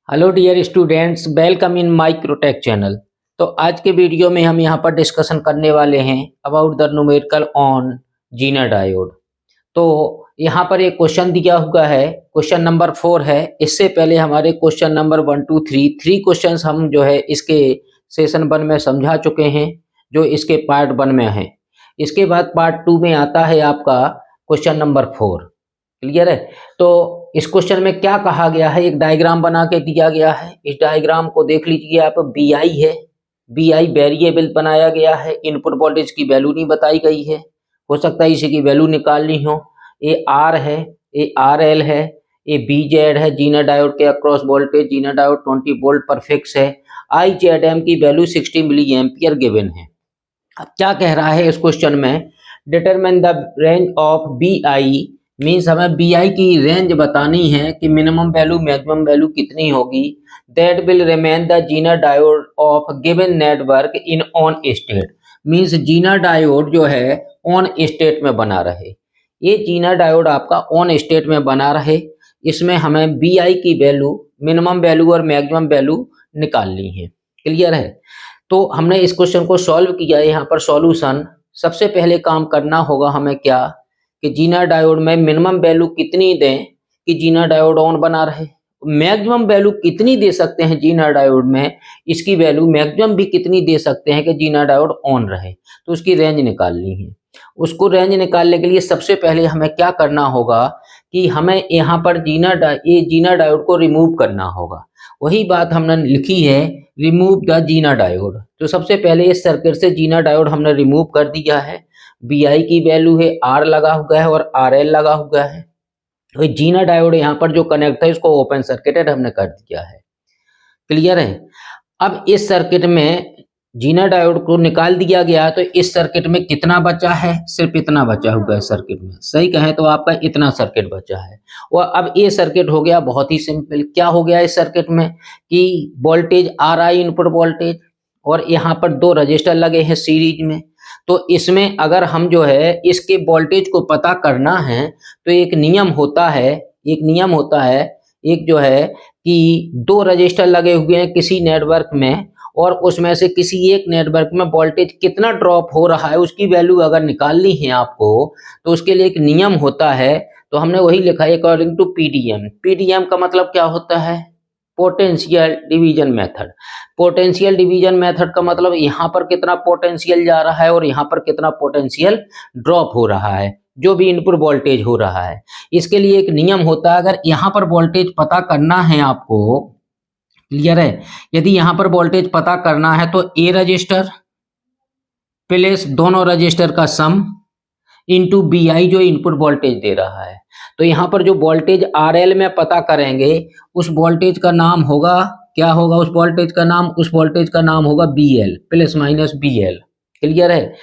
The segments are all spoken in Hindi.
Hello dear students, welcome in Microtech channel. तो आज के वीडियो में हम यहाँ पर डिस्कशन करने वाले हैं about the numerical on Zener diode. तो यहाँ पर एक क्वेश्चन दिया हुआ है, क्वेश्चन नंबर 4 है। इससे पहले हमारे क्वेश्चन नंबर 1 2 3 क्वेश्चंस हम जो है इसके सेशन 1 में समझा चुके हैं, जो इसके पार्ट 1 में है। इसके बाद पार्ट 2 में आता है आपका क्वेश्चन नंबर 4। क्लियर है? तो इस क्वेश्चन में क्या कहा गया है, एक डायग्राम बना के दिया गया है। इस डायग्राम को देख लीजिए आप। BI है, BI वेरिएबल बनाया गया है, इनपुट वोल्टेज की वैल्यू नहीं बताई गई है, हो सकता है इसी की वैल्यू निकालनी हो। ये R है, ये RL है, ये BZ है, जीनर डायोड के across voltage, Zener diode 20 volt पर फिक्स है। IZM की वैल्यू 60 मिली एम्पियर गिवन है। अब क्या कह रहा है इस क्वेश्चन में, determine the range of BI, means हमें BI की रेंज बतानी है कि मिनिमम वैल्यू मैक्सिमम वैल्यू कितनी होगी। That will remain the Zener diode off given network in on state, means Zener diode जो है ऑन स्टेट में बना रहे। ये जीनर डायोड आपका ऑन स्टेट में बना रहे। इसमें हमें BI की वैल्यू, मिनिमम वैल्यू और मैक्सिमम वैल्यू निकालनी है। क्लियर है? तो हमने इस क्वेश्चन को सॉल्व किया है। यहाँ पर सॉल्यूशन, सबसे पहले काम करना होगा हमें क्या, कि जीनर डायोड में मिनिमम वैल्यू कितनी दें कि जीनर डायोड ऑन बना रहे, मैक्सिमम वैल्यू कितनी दे सकते हैं जीनर डायोड में, इसकी वैल्यू मैक्सिमम भी कितनी दे सकते हैं कि जीनर डायोड ऑन रहे। तो उसकी रेंज निकालनी है। उसको रेंज निकालने के लिए सबसे पहले हमें क्या करना होगा कि हमें यहाँ पर ये जीनर डायोड को रिमूव करना होगा। वही बात हमने लिखी है, रिमूव द जीनर डायोड। तो सबसे पहले इस सर्किट से जीनर डायोड हमने रिमूव कर दिया है। BI की वैल्यू है, R लगा हुआ है और RL लगा हुआ है। तो जीनर डायोड यहाँ पर जो कनेक्ट है इसको ओपन सर्किटेड हमने कर दिया है। क्लियर है? अब इस सर्किट में जीनर डायोड को निकाल दिया गया, तो इस सर्किट में कितना बचा है, सिर्फ इतना बचा हुआ है सर्किट में। सही कहें तो आपका इतना सर्किट बचा है। और अब ये सर्किट हो गया बहुत ही सिंपल। क्या हो गया इस सर्किट में कि वोल्टेज RI इनपुट वोल्टेज, और यहाँ पर 2 रजिस्टर लगे हैं सीरीज में। तो इसमें अगर हम जो है इसके वोल्टेज को पता करना है तो एक नियम होता है, एक जो है कि 2 रजिस्टर लगे हुए हैं किसी नेटवर्क में, और उसमें से किसी एक नेटवर्क में वोल्टेज कितना ड्रॉप हो रहा है उसकी वैल्यू अगर निकालनी है आपको, तो उसके लिए एक नियम होता है। तो हमने वही लिखा है अकॉर्डिंग टू PDM। PDM का मतलब क्या होता है, potential division method. Potential division method का मतलब यहाँ पर कितना पोटेंशियल जा रहा है और यहाँ पर कितना पोटेंशियल ड्रॉप हो रहा है, जो भी इनपुट वोल्टेज हो रहा है। इसके लिए एक नियम होता है, अगर यहाँ पर वोल्टेज पता करना है आपको, क्लियर है, यदि यहाँ पर वोल्टेज पता करना है तो A रजिस्टर प्लस दोनों रजिस्टर का सम इंटू BI जो इनपुट वोल्टेज दे रहा है। तो यहाँ पर जो वोल्टेज RL में पता करेंगे उस वोल्टेज का नाम होगा, क्या होगा उस वोल्टेज का नाम होगा BL plus minus BL। Clear है?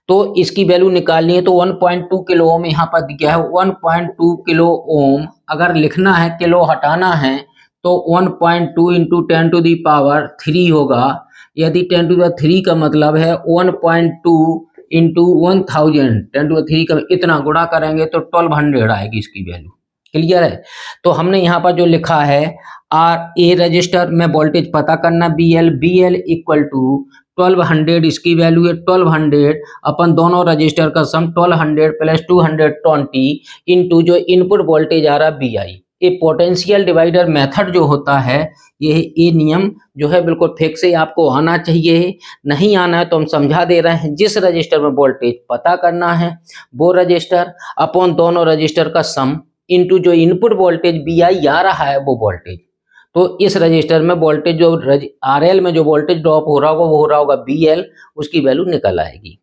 तो इसकी वैल्यू निकालनी है तो 1.2 किलो ओम यहाँ पर दिया है। 1.2 किलो ओम अगर लिखना है, किलो हटाना है, तो 1.2 इंटू 10 टू दी पावर 3 होगा। यदि 10 टू द 3 का मतलब है 1.2 इंटू 1000, 10 टू 3 का इतना गुणा करेंगे तो 1200 आएगी इसकी वैल्यू। क्लियर है? तो हमने यहाँ पर जो लिखा है A रजिस्टर में वोल्टेज पता करना BL इक्वल टू 1200, इसकी वैल्यू है 1200 अपन दोनों रजिस्टर का सम 1200 प्लस 220 इंटू जो इनपुट वोल्टेज आ रहा BI। ये पोटेंशियल डिवाइडर मेथड जो होता है, ये नियम जो है बिल्कुल फिक्स है, आपको आना चाहिए। नहीं आना है तो हम समझा दे रहे हैं। जिस रजिस्टर में वोल्टेज पता करना है वो रजिस्टर अपॉन दोनों रजिस्टर का सम इंटू जो इनपुट वोल्टेज BI आ रहा है वो वोल्टेज। तो इस रजिस्टर में वोल्टेज जो RL में जो वोल्टेज ड्रॉप हो रहा होगा वो हो रहा होगा BL, उसकी वैल्यू निकल आएगी।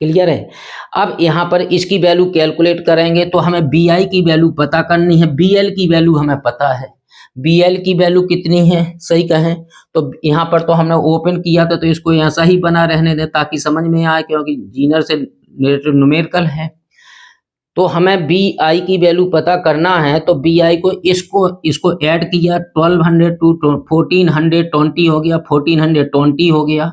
क्लियर है? अब यहाँ पर इसकी वैल्यू कैलकुलेट करेंगे तो हमें BI की वैल्यू पता करनी है। BL की वैल्यू हमें पता है। BL की वैल्यू कितनी है, सही कहें तो यहाँ पर तो हमने ओपन किया था तो इसको ऐसा ही बना रहने दें ताकि समझ में आए, क्योंकि जीनर से न्यूमेरिकल है। तो हमें BI की वैल्यू पता करना है तो BI को इसको ऐड किया, 1200 टू 1420 हो गया, 1420 हो गया।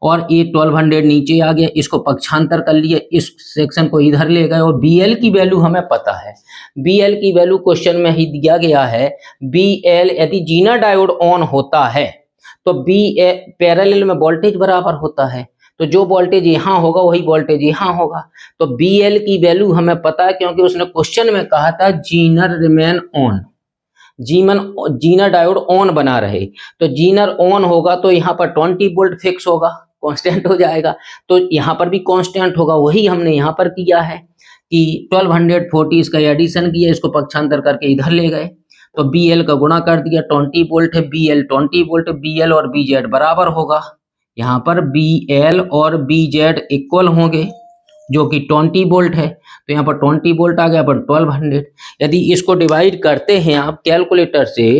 और ये 1200 नीचे आ गया, इसको पक्षांतर कर लिए, इस सेक्शन को इधर ले गए और BL की वैल्यू हमें पता है। BL की वैल्यू क्वेश्चन में ही दिया गया है। BL यदि जीना डायोड ऑन होता है तो BL पैरेलल में वोल्टेज बराबर होता है, तो जो वोल्टेज यहाँ होगा वही वोल्टेज यहाँ होगा। तो BL की वैल्यू हमें पता है क्योंकि उसने क्वेश्चन में कहा था Zener remain on, Zener diode on बना रहे, तो जीनर ऑन होगा तो यहाँ पर 20 वोल्ट फिक्स होगा, कांस्टेंट हो जाएगा, तो यहाँ पर भी कांस्टेंट होगा। वही हमने यहाँ पर किया है कि 1240 इसका एडिशन किया, इसको पक्षांतर करके इधर ले गए, तो BL का गुणा कर दिया, 20 वोल्ट है, BL 20 वोल्ट, BL और BZ बराबर होगा। यहाँ पर BL और BZ इक्वल होंगे जो कि 20 वोल्ट है, तो यहाँ पर 20 वोल्ट आ गया, पर 1200। यदि इसको डिवाइड करते हैं आप कैलकुलेटर से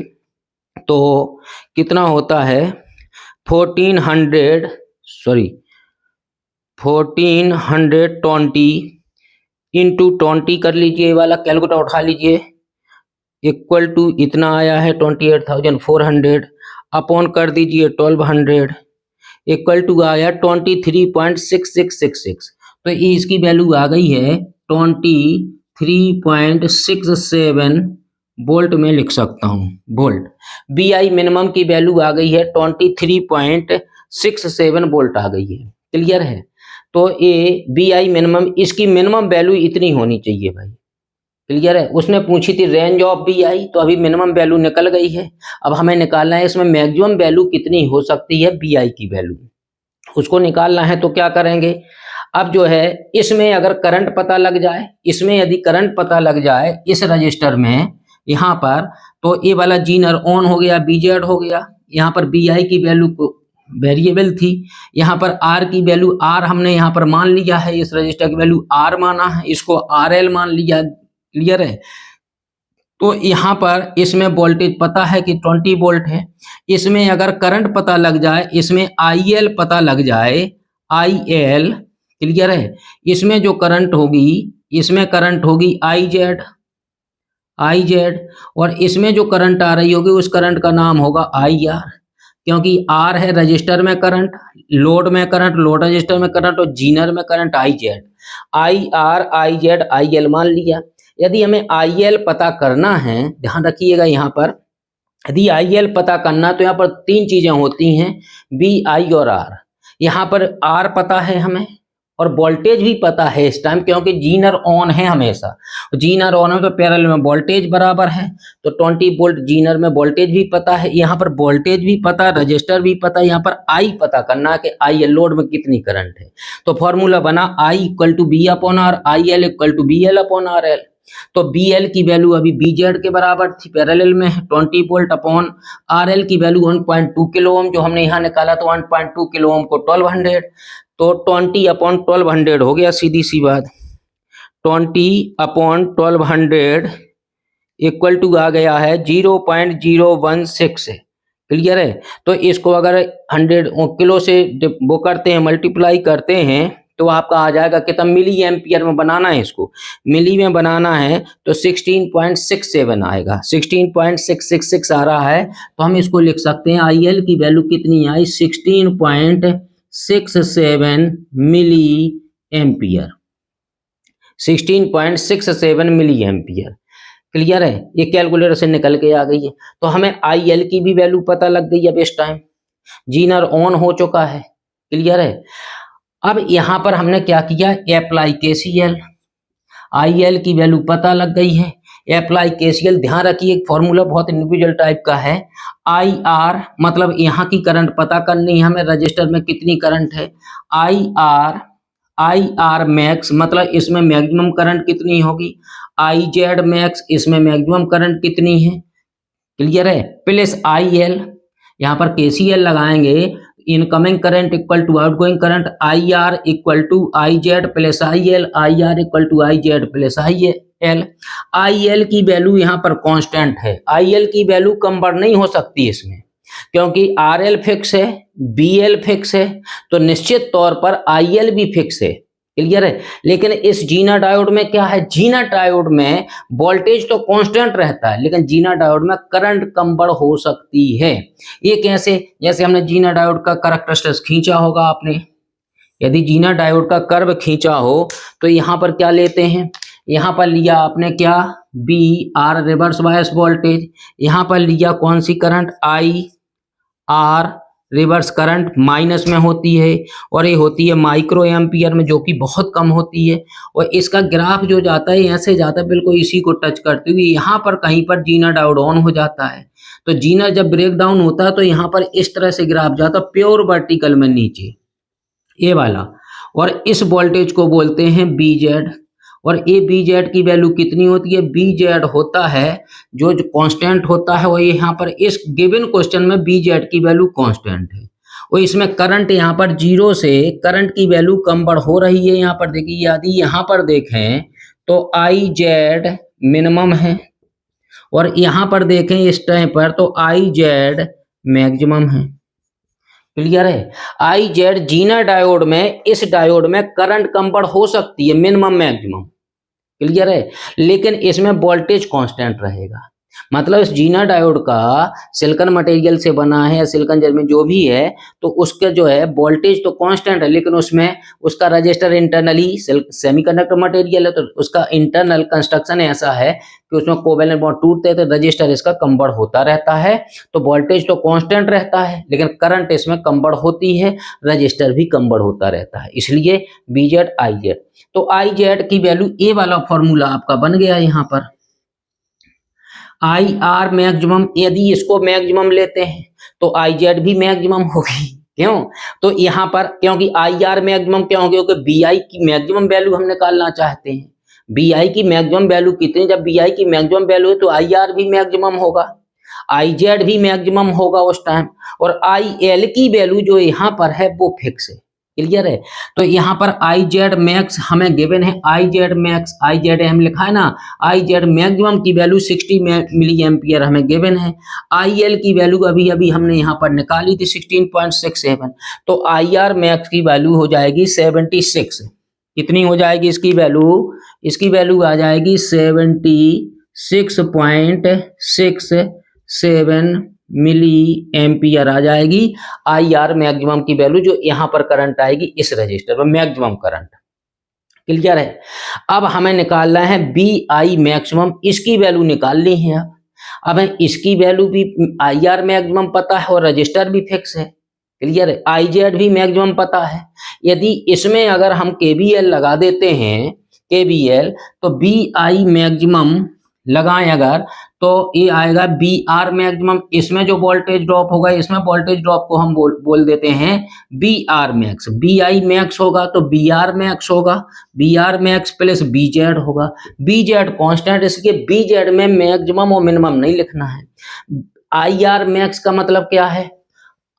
तो कितना होता है 1420 इंटू 20 कर लीजिए, ये वाला कैलकुलेटर उठा लीजिए, इक्वल टू इतना आया है 28,400 अपॉन कर दीजिए 1200 इक्वल टू आया 23.6666। तो इसकी वैल्यू आ गई है 23.67 वोल्ट में लिख सकता हूँ वोल्ट। BI मिनिमम की वैल्यू आ गई है 23.67 वोल्ट आ गई है। क्लियर है? तो ये BI मिनिमम, इसकी मिनिमम वैल्यू इतनी होनी चाहिए भाई। क्लियर है? उसने पूछी थी रेंज ऑफ BI, तो अभी मिनिमम वैल्यू निकल गई है। अब हमें निकालना है इसमें मैक्सिमम वैल्यू कितनी हो सकती है BI की वैल्यू, उसको निकालना है। तो क्या करेंगे, अब जो है इसमें अगर करंट पता लग जाए, इसमें यदि करंट पता लग जाए इस रजिस्टर में यहाँ पर, तो ये वाला जीनर ऑन हो गया, BZ हो गया। यहाँ पर BI की वैल्यू वेरिएबल थी, यहाँ पर R की वैल्यू R हमने यहाँ पर मान लिया है, इस रजिस्टर की वैल्यू R माना है, इसको RL मान लिया। क्लियर है? तो यहाँ पर इसमें वोल्टेज पता है कि 20 वोल्ट है। इसमें अगर करंट पता लग जाए, इसमें IL पता लग जाए, IL, क्लियर है? इसमें जो करंट होगी, इसमें करंट होगी IZ, और इसमें जो करंट आ रही होगी उस करंट का नाम होगा IR, क्योंकि R है रजिस्टर में करंट, लोड में करंट, लोड रजिस्टर में करंट, और जीनर में current IZ। IR, IZ, IL मान लिया। यदि हमें IL पता करना है, ध्यान रखिएगा यहाँ पर, यदि IL पता करना तो यहाँ पर 3 चीजें होती हैं, B, I और R। यहाँ पर R पता है हमें और वोल्टेज भी पता है इस टाइम, क्योंकि जीनर ऑन है हमेशा। जीनर ऑन है तो पैरेलल में वोल्टेज बराबर है, तो 20 वोल्ट जीनर में वोल्टेज भी पता है, यहाँ पर वोल्टेज भी पता, रजिस्टर भी पता। यहाँ पर I पता करना है कि IL लोड में कितनी करंट है, तो फॉर्मूला बना I equal to B upon R, IL equal to BL upon RL। तो BL की वैल्यू अभी BZ के बराबर थी, पैरेलल में है, 20 वोल्ट अपॉन RL की वैल्यू 1.2 किलो ओम, जो हमने यहाँ निकाला तो 1.2 किलो ओम को 1200, तो 20 अपॉन 1200 हो गया, सीधी सी बात। 20 अपॉन 1200 इक्वल टू आ गया है 0.016। क्लियर है? तो इसको अगर 100 किलो से वो करते हैं, मल्टीप्लाई करते हैं, तो आपका आ जाएगा कितना, मिली एम्पियर में बनाना है, इसको मिली में बनाना है तो 16.67 आएगा, 16.666 आ रहा है। तो हम इसको लिख सकते हैं IL की वैल्यू कितनी आई, 16.67 milli ampere, 16.67 milli ampere. Clear है? ये कैलकुलेटर से निकल के आ गई है। तो हमें IL की भी वैल्यू पता लग गई अब इस टाइम, जीनर ऑन हो चुका है। क्लियर है? अब यहाँ पर हमने क्या किया, अप्लाई KCL। IL की वैल्यू पता लग गई है, अप्लाई KCL। ध्यान रखिए फॉर्मूला बहुत इंडिविजुअल टाइप का है। IR मतलब यहाँ की करंट पता करनी है हमें, रजिस्टर में कितनी करंट है। IR मैक्स मतलब इसमें मैक्सिमम करंट कितनी होगी। IZ मैक्स, इसमें मैक्सिमम करंट कितनी है। क्लियर है? प्लस IL, यहाँ पर KCL लगाएंगे, incoming current equal to outgoing current, IR equal to IZ plus IL, IR equal to IZ plus IL। IL की वैल्यू यहाँ पर कांस्टेंट है, IL की वैल्यू कंपेयर नहीं हो सकती इसमें, क्योंकि RL फिक्स है, BL फिक्स है, तो निश्चित तौर पर IL भी फिक्स है। क्लियर है। लेकिन इस जीना डायोड में क्या है, जीना डायोड में वोल्टेज तो कांस्टेंट रहता है, लेकिन जीना डायोड में करंट कम बढ़ हो सकती है। ये कैसे, जैसे हमने जीना डायोड का करैक्टरिस्टिक्स खींचा होगा आपने, यदि जीना डायोड का कर्व खींचा हो तो यहाँ पर क्या लेते हैं, यहाँ पर लिया आपने क्या, V R reverse bias voltage, यहाँ पर लिया कौन सी current, I R reverse current minus में होती है, और ये होती है माइक्रो एम्पियर में, जो कि बहुत कम होती है। और इसका ग्राफ जो जाता है ऐसे जाता है बिल्कुल इसी को टच करते हुए, यहाँ पर कहीं पर जीना डायोड ऑन हो जाता है। तो जीना जब ब्रेक डाउन होता है तो यहाँ पर इस तरह से ग्राफ जाता है प्योर वर्टिकल में नीचे, ये वाला। और इस वोल्टेज को बोलते हैं बी जेड। और ए बी जेड की वैल्यू कितनी होती है, बी जेड होता है जो कांस्टेंट होता है, वो यहाँ पर इस गिवन क्वेश्चन में बी जेड की वैल्यू कांस्टेंट है। और इसमें करंट यहाँ पर जीरो से करंट की वैल्यू कम बढ़ हो रही है। यहाँ पर देखिए, यदि यहाँ पर देखें तो आई जेड मिनिमम है, और यहाँ पर देखें इस टाइम पर तो आई जेड मैक्सिमम है। क्लियर है। आई जेड जीना डायोड में, इस डायोड में करंट कम बढ़ हो सकती है, मिनिमम मैक्सिमम। क्लियर है। लेकिन इसमें वोल्टेज कांस्टेंट रहेगा। मतलब इस जीना डायोड का सिलिकॉन मटेरियल से बना है या सिलिकॉन जर्मेनियम जो भी है, तो उसके जो है वोल्टेज तो कांस्टेंट है, लेकिन उसमें उसका रजिस्टर इंटरनली सेमीकंडक्टर मटेरियल है, तो उसका इंटरनल कंस्ट्रक्शन ऐसा है कि उसमें कोवेलेंट बॉन्ड टूटते हैं तो रजिस्टर इसका कम बढ़ होता रहता है। तो वोल्टेज तो कांस्टेंट रहता है, लेकिन करंट इसमें कम बढ़ होती है, रजिस्टर भी कम बढ़ होता रहता है, इसलिए बी जेड आई जेड। तो आई जेड की वैल्यू, ए वाला फॉर्मूला आपका बन गया यहाँ पर, आई आर मैक्सिमम। यदि इसको मैक्सिमम लेते हैं तो आई जेड भी मैक्सिमम होगी। क्यों, तो यहाँ पर क्योंकि आई आर मैक्सिमम क्यों, क्योंकि बी आई की मैक्सिमम वैल्यू हम निकालना चाहते हैं। बी आई की मैक्सिमम वैल्यू कितनी, जब बी आई की मैक्सिमम वैल्यू है तो आई आर भी मैक्सिमम होगा, आई जेड भी मैक्सिमम होगा उस टाइम। और आई एल की वैल्यू जो यहाँ पर है वो फिक्स है। क्लियर है। तो यहाँ पर आई जेड मैक्स हमें गिवन है, I Z max, I Z हम लिखा है ना, आई जेड मैक्सिमम की वैल्यू 60 मिली एम्पियर हमें गिवन है। आई एल की वैल्यू अभी अभी हमने यहाँ पर निकाली थी 16.67। तो आई आर मैक्स की वैल्यू हो जाएगी 76। कितनी हो जाएगी इसकी वैल्यू, इसकी वैल्यू आ जाएगी 76.67 मिली एम्पियर आ जाएगी। आई आर मैक्सिमम की वैल्यू जो यहाँ पर करंट आएगी इस रजिस्टर में, मैक्सिमम करंट। क्लियर है। अब हमें निकालना है बी आई मैक्सिमम, इसकी वैल्यू निकालनी है। अब हमें इसकी वैल्यू भी, आई आर मैक्सिमम पता है और रजिस्टर भी फिक्स है। क्लियर है। आई जेड भी मैक्सिमम पता है। यदि इसमें अगर हम केवीएल लगा देते हैं, केवीएल, तो बी आई मैक्सिमम लगाएं अगर, तो ये आएगा बी आर मैक्सिमम। इसमें जो वोल्टेज ड्रॉप होगा, इसमें वोल्टेज ड्रॉप को हम बोल देते हैं B R max. B I max होगा तो बी आर मैक्स होगा, B R max plus B Z होगा। बी जेड कॉन्स्टेंट, इसलिए बी जेड में मैक्सिमम और मिनिमम नहीं लिखना है। आई आर मैक्स का मतलब क्या है,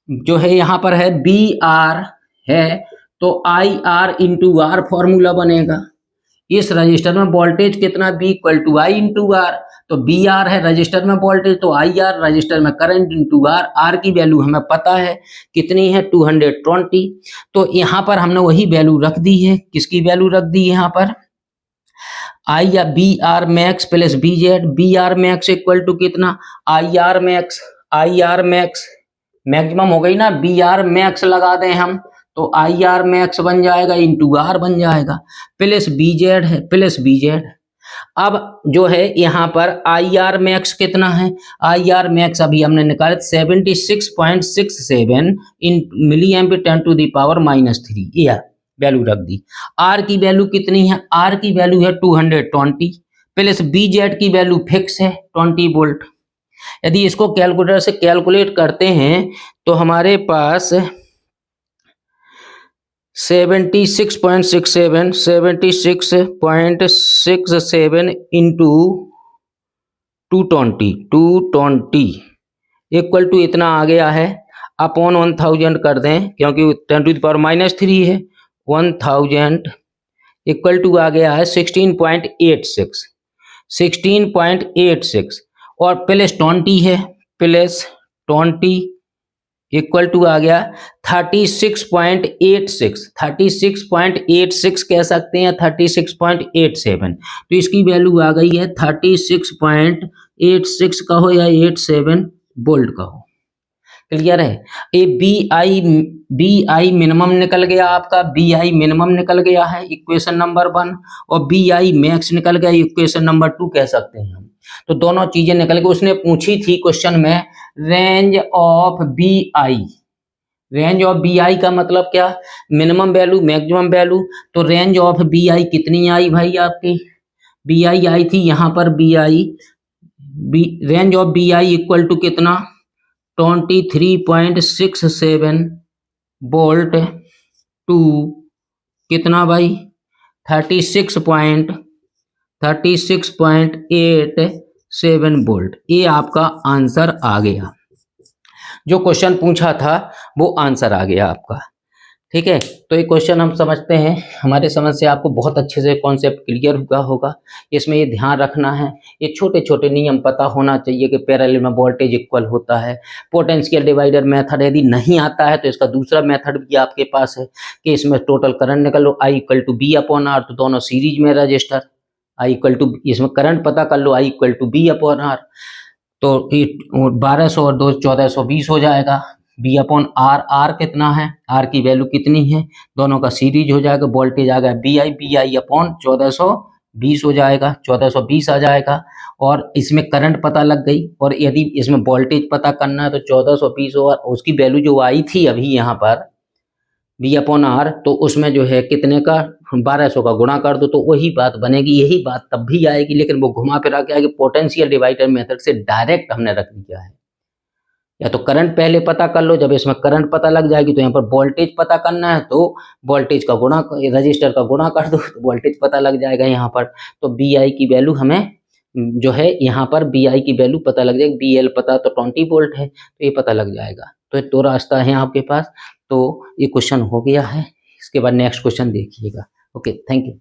जो है यहाँ पर है बी आर है तो I R into R formula बनेगा। इस रजिस्टर में वोल्टेज कितना, B equal to I into R. तो बी आर है रजिस्टर में वोल्टेज, तो आई आर रजिस्टर में करंट इंटू आर। आर की वैल्यू हमें पता है कितनी है, 220। तो यहाँ पर हमने वही वैल्यू रख दी है। किसकी वैल्यू रख दी है यहाँ पर, आई या V R max plus B Z. V R max equal to कितना, I R max. I R max maximum हो गई ना, बी आर मैक्स लगा दें हम तो आई आर मैक्स बन जाएगा इंटू आर बन जाएगा, प्लस बी जेड है, प्लस बी जेड। अब जो है यहाँ पर आई आर मैक्स कितना है, आई आर मैक्स अभी हमने निकाला 76.67 इन मिली एम्पियर 10⁻⁻³ यह वैल्यू रख दी। आर की वैल्यू कितनी है, आर की वैल्यू है 220 प्लस बी जेड की वैल्यू फिक्स है 20 वोल्ट। यदि इसको कैलकुलेटर से कैलकुलेट करते हैं तो हमारे पास 76.67 इंटू 220 इक्वल टू इतना आ गया है, अपॉन 1000 कर दें क्योंकि 10⁻³ है। 1000 इक्वल टू आ गया है 16.86 और प्लस 20 है, प्लस 20 इक्वल टू आ गया 36.86। 36.86 कह सकते हैं, 36.87। तो इसकी वैल्यू आ गई है 36.86 कहो या 87 वोल्ट कहो। क्लियर है। ये बी आई मिनिमम निकल गया आपका, बी आई मिनिमम निकल गया है इक्वेशन नंबर 1, और बी आई मैक्स निकल गया इक्वेशन नंबर 2 कह सकते हैं हम। तो दोनों चीजें निकल गई। उसने पूछी थी क्वेश्चन में range of B I. Range of B I का मतलब क्या, मिनिमम वैल्यू मैक्सिमम वैल्यू। तो रेंज ऑफ बी आई कितनी आई भाई आपकी, बी आई आई थी यहाँ पर B I, range of B I equal to कितना 23.67 वोल्ट टू कितना भाई 36.87 वोल्ट। ये आपका आंसर आ गया, जो क्वेश्चन पूछा था वो आंसर आ गया आपका। ठीक है, तो ये क्वेश्चन हम समझते हैं, हमारे समझ से आपको बहुत अच्छे से कॉन्सेप्ट क्लियर हुआ होगा। इसमें ये ध्यान रखना है, ये छोटे छोटे नियम पता होना चाहिए कि पैरेलल में वोल्टेज इक्वल होता है। पोटेंशियल डिवाइडर मेथड यदि नहीं आता है तो इसका दूसरा मेथड भी आपके पास है कि इसमें टोटल करंट निकाल लो, I equal to V upon R. तो दोनों सीरीज में रजिस्टर, आई इक्वल टू, इसमें करंट पता कर लो, I equal to V upon R. तो 1200 और 1420 हो जाएगा। बी अपॉन आर, आर कितना है, आर की वैल्यू कितनी है, दोनों का सीरीज हो जाएगा। वोल्टेज आ गया बी आई अपॉन 1420 हो जाएगा, 1420 आ जाएगा। और इसमें करंट पता लग गई, और यदि इसमें वोल्टेज पता करना है तो 1420 और उसकी वैल्यू जो आई थी अभी यहाँ पर बी अपॉन आर, तो उसमें जो है कितने का 1200 का गुणा कर दो तो वही बात बनेगी। यही बात तब भी आएगी, लेकिन वो घुमा फिरा के आएगी। पोटेंशियल डिवाइडर मेथड से डायरेक्ट हमने रख दिया है। या तो करंट पहले पता कर लो, जब इसमें करंट पता लग जाएगी तो यहाँ पर वोल्टेज पता करना है, तो वोल्टेज का गुणा, रजिस्टर का गुणा कर दो तो वोल्टेज पता लग जाएगा यहाँ पर। तो बी आई की वैल्यू हमें जो है यहाँ पर बी आई की वैल्यू पता लग जाएगी। बी एल पता तो 20 वोल्ट है, तो ये पता लग जाएगा। तो ये 2 रास्ता है आपके पास। तो ये क्वेश्चन हो गया है। इसके बाद नेक्स्ट क्वेश्चन देखिएगा। Okay, thank you.